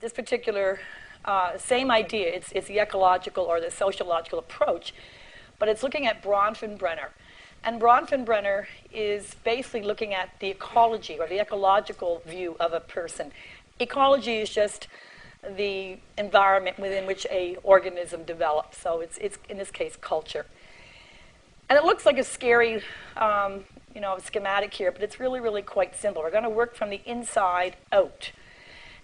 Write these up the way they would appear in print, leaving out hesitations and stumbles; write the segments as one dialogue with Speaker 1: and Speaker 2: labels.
Speaker 1: this particular same idea. It's the ecological or the sociological approach, but it's looking at Bronfenbrenner. And Bronfenbrenner is basically looking at the ecology or the ecological view of a person. Ecology is just the environment within which a organism develops. So it's in this case culture. And it looks like a scary schematic here, but it's really, really quite simple. We're going to work from the inside out.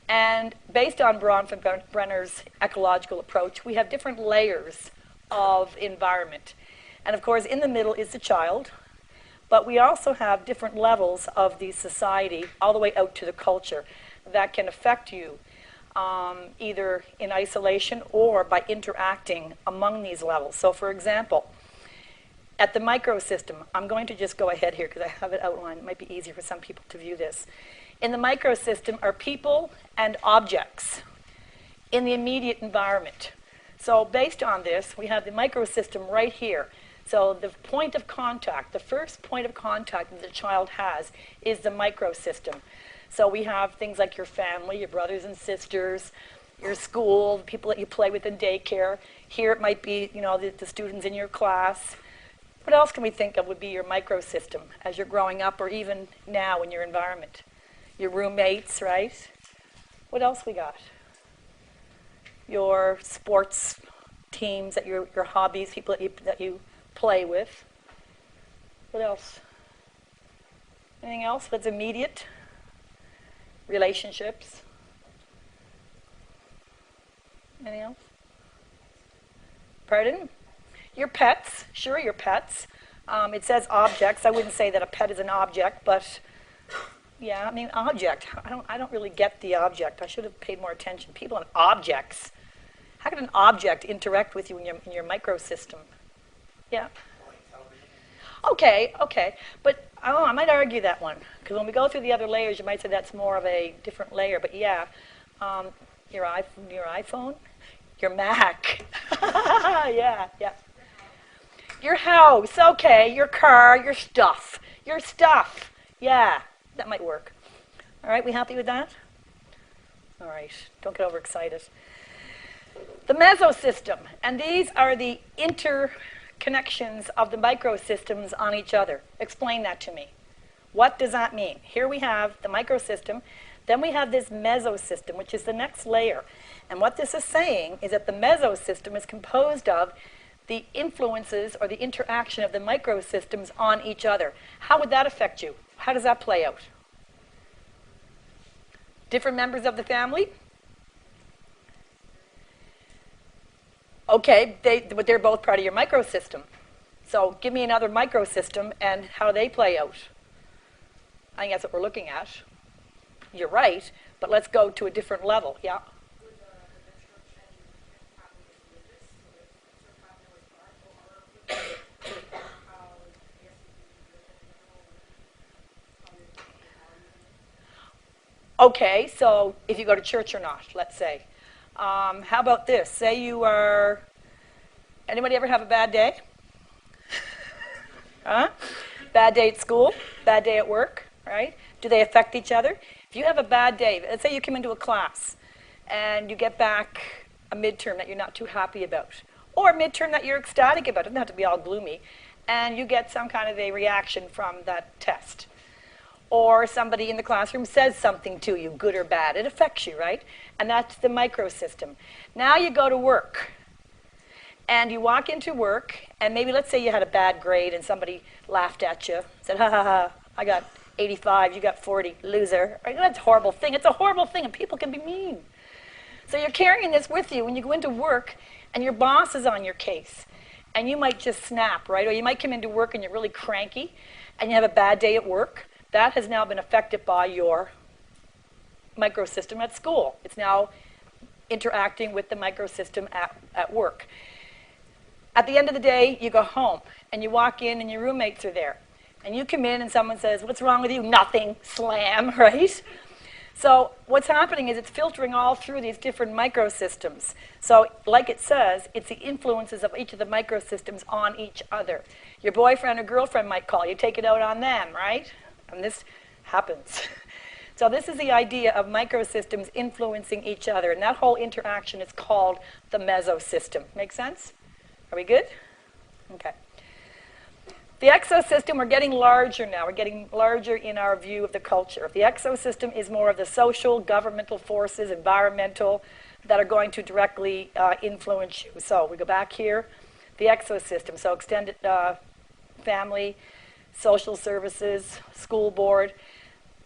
Speaker 1: And based on Bronfenbrenner's ecological approach, we have different layers of environment. And of course, in the middle is the child, but we also have different levels of the society all the way out to the culture that can affect you either in isolation or by interacting among these levels. So for example, at the microsystem, I'm going to just go ahead here because I have it outlined. It might be easier for some people to view this. In the microsystem are people and objects in the immediate environment. So based on this, we have the microsystem right here. So the point of contact, the first point of contact that the child has is the microsystem. So we have things like your family, your brothers and sisters, your school, the people that you play with in daycare. Here it might be, the students in your class. What else can we think of would be your microsystem as you're growing up or even now in your environment? Your roommates, right? What else we got? Your sports teams, your hobbies, people that you play with. What else? Anything else that's immediate? Relationships. Anything else? Pardon? Your pets. Sure, your pets. It says objects. I wouldn't say that a pet is an object, but yeah, I mean object. I don't really get the object. I should have paid more attention. People and objects. How can an object interact with you in your microsystem? Yeah. Okay. But I might argue that one. Because when we go through the other layers, you might say that's more of a different layer. But yeah, your iPhone, your Mac. yeah. Your house, okay. Your car, your stuff. Yeah, that might work. All right, we happy with that? All right, don't get overexcited. The mesosystem, and these are the interconnections of the microsystems on each other. Explain that to me. What does that mean? Here we have the microsystem, then we have this mesosystem, which is the next layer. And what this is saying is that the mesosystem is composed of the influences or the interaction of the microsystems on each other. How would that affect you? How does that play out? Different members of the family? Okay, but they're both part of your microsystem. So give me another microsystem and how they play out. I think that's what we're looking at. You're right, but let's go to a different level. Yeah? Okay, so if you go to church or not, let's say. How about this? Say you are, anybody ever have a bad day? Huh? Bad day at school, bad day at work, right? Do they affect each other? If you have a bad day, let's say you come into a class and you get back a midterm that you're not too happy about, or a midterm that you're ecstatic about, it doesn't have to be all gloomy, and you get some kind of a reaction from that test. Or somebody in the classroom says something to you, good or bad. It affects you, right? And that's the microsystem. Now you go to work. And you walk into work, and maybe let's say you had a bad grade and somebody laughed at you, said, ha ha ha, I got 85, you got 40, loser. Right? That's a horrible thing. It's a horrible thing, and people can be mean. So you're carrying this with you when you go into work, and your boss is on your case. And you might just snap, right? Or you might come into work and you're really cranky, and you have a bad day at work. That has now been affected by your microsystem at school. It's now interacting with the microsystem at work. At the end of the day, you go home, and you walk in, and your roommates are there. And you come in, and someone says, what's wrong with you? Nothing. Slam, right? So what's happening is it's filtering all through these different microsystems. So like it says, it's the influences of each of the microsystems on each other. Your boyfriend or girlfriend might call you. Take it out on them, right? And this happens. So this is the idea of microsystems influencing each other, and that whole interaction is called the mesosystem. Make sense? Are we good? Okay. The exosystem, we're getting larger now. We're getting larger in our view of the culture. The exosystem is more of the social, governmental forces, environmental, that are going to directly influence you. So we go back here, the exosystem, so extended family, social services, school board.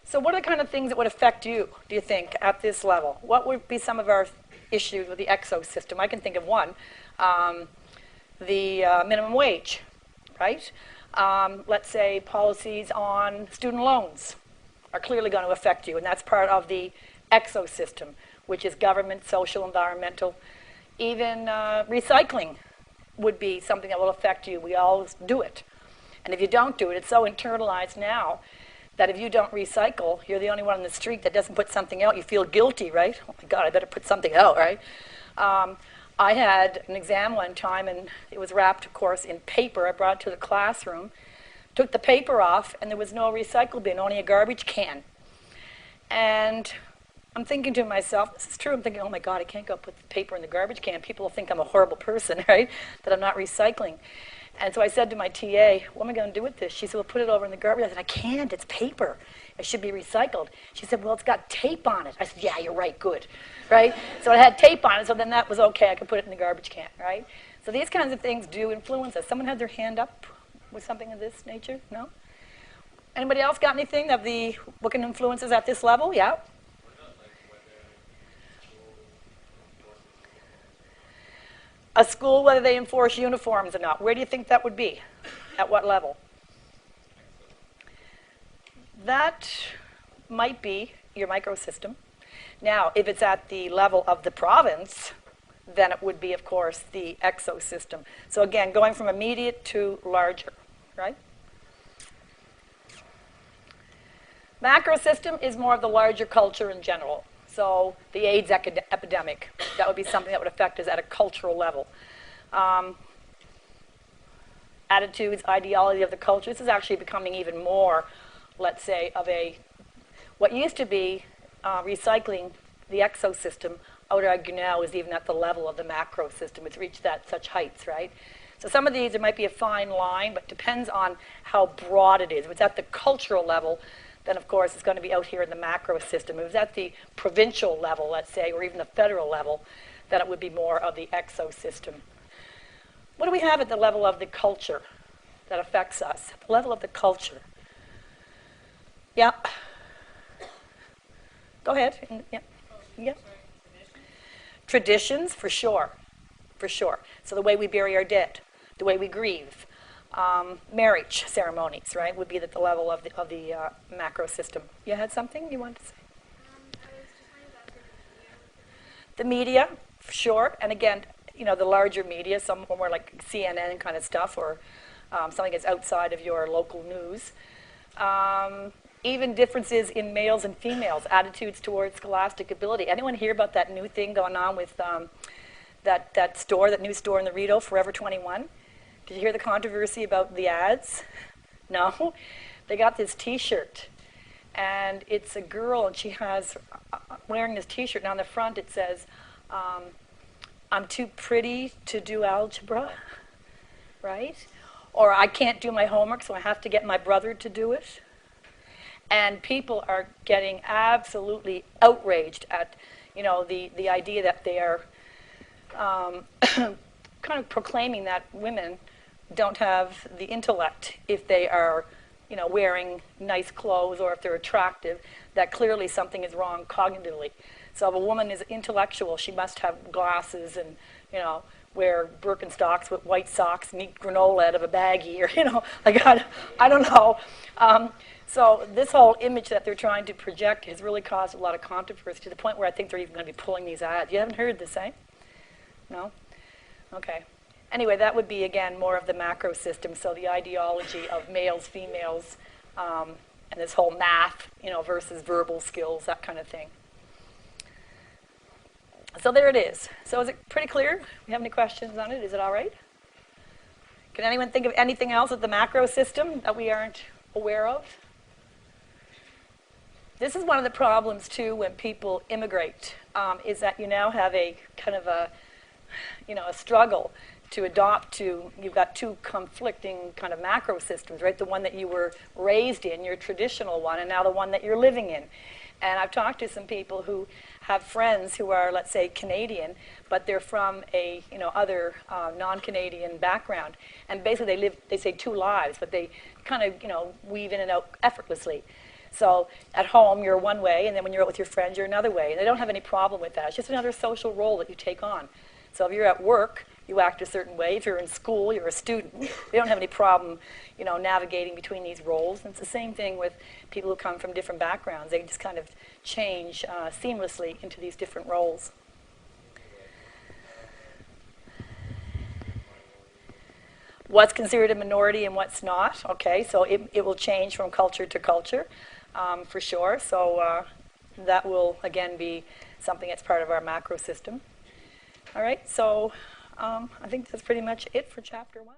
Speaker 1: So what are the kind of things that would affect you, do you think, at this level? What would be some of our issues with the exosystem? I can think of one. The minimum wage, right? Let's say policies on student loans are clearly going to affect you, and that's part of the exosystem, which is government, social, environmental. Even recycling would be something that will affect you. We all do it. And if you don't do it, it's so internalized now that if you don't recycle, you're the only one on the street that doesn't put something out. You feel guilty, right? Oh my God, I better put something out, right? I had an exam one time, and it was wrapped, of course, in paper. I brought it to the classroom, took the paper off, and there was no recycle bin, only a garbage can. And I'm thinking to myself, this is true, I'm thinking, oh my God, I can't go put the paper in the garbage can. People will think I'm a horrible person, right? That I'm not recycling. And so I said to my TA, what am I going to do with this? She said, well, put it over in the garbage. I said, I can't, it's paper. It should be recycled. She said, well, it's got tape on it. I said, yeah, you're right, good, right? So it had tape on it, so then that was okay. I could put it in the garbage can, right? So these kinds of things do influence us. Someone had their hand up with something of this nature? No? Anybody else got anything of the, what can influence us at this level? Yeah? A school, whether they enforce uniforms or not. Where do you think that would be? At what level? That might be your microsystem. Now, if it's at the level of the province, then it would be, of course, the exosystem. So again, going from immediate to larger, right? Macrosystem is more of the larger culture in general. So the AIDS epidemic, that would be something that would affect us at a cultural level. Attitudes, ideology of the culture. This is actually becoming even more, let's say, of a, what used to be recycling the exosystem, I would argue now is even at the level of the macrosystem. It's reached such heights, right? So some of these, there might be a fine line, but depends on how broad it is. If it's at the cultural level, then of course it's going to be out here in the macro system. If it's at the provincial level, let's say, or even the federal level, then it would be more of the exosystem. What do we have at the level of the culture that affects us? At the level of the culture. Yeah. Go ahead. Yeah. Yeah. Traditions, for sure. For sure. So the way we bury our dead, the way we grieve. Marriage ceremonies, right, would be at the level of the macro system. You had something you wanted to say?
Speaker 2: I was just wondering about
Speaker 1: the media, for sure. And again, you know, the larger media, some more like CNN kind of stuff, or something that's outside of your local news. Even differences in males and females, attitudes towards scholastic ability. Anyone hear about that new thing going on with that store, that new store in the Rideau, Forever 21? Did you hear the controversy about the ads? No? They got this T-shirt, and it's a girl, and she has wearing this T-shirt, and on the front it says, I'm too pretty to do algebra, right? Or I can't do my homework, so I have to get my brother to do it. And people are getting absolutely outraged at, you know, the idea that they are kind of proclaiming that women don't have the intellect if they are, you know, wearing nice clothes or if they're attractive, that clearly something is wrong cognitively. So if a woman is intellectual, she must have glasses and, you know, wear Birkenstocks with white socks and eat granola out of a baggie, or, you know, like, I don't know. So this whole image that they're trying to project has really caused a lot of controversy, to the point where I think they're even going to be pulling these ads. You haven't heard this, eh? No? Okay. Anyway, that would be, again, more of the macro system, so the ideology of males, females, and this whole math, you know, versus verbal skills, that kind of thing. So there it is. So is it pretty clear? Do you have any questions on it? Is it all right? Can anyone think of anything else at the macro system that we aren't aware of? This is one of the problems too when people immigrate, is that you now have a kind of a, a struggle to adopt to, you've got two conflicting kind of macro systems, right? The one that you were raised in, your traditional one, and now the one that you're living in. And I've talked to some people who have friends who are, let's say, Canadian, but they're from a, other non-Canadian background. And basically they live, they say, two lives, but they kind of, weave in and out effortlessly. So at home, you're one way, and then when you're out with your friends, you're another way. And they don't have any problem with that. It's just another social role that you take on. So if you're at work, you act a certain way. If you're in school, you're a student. You don't have any problem, navigating between these roles. And it's the same thing with people who come from different backgrounds. They just kind of change seamlessly into these different roles. What's considered a minority and what's not? Okay, so it will change from culture to culture, for sure. So that will, again, be something that's part of our macro system. All right, so I think that's pretty much it for chapter 1.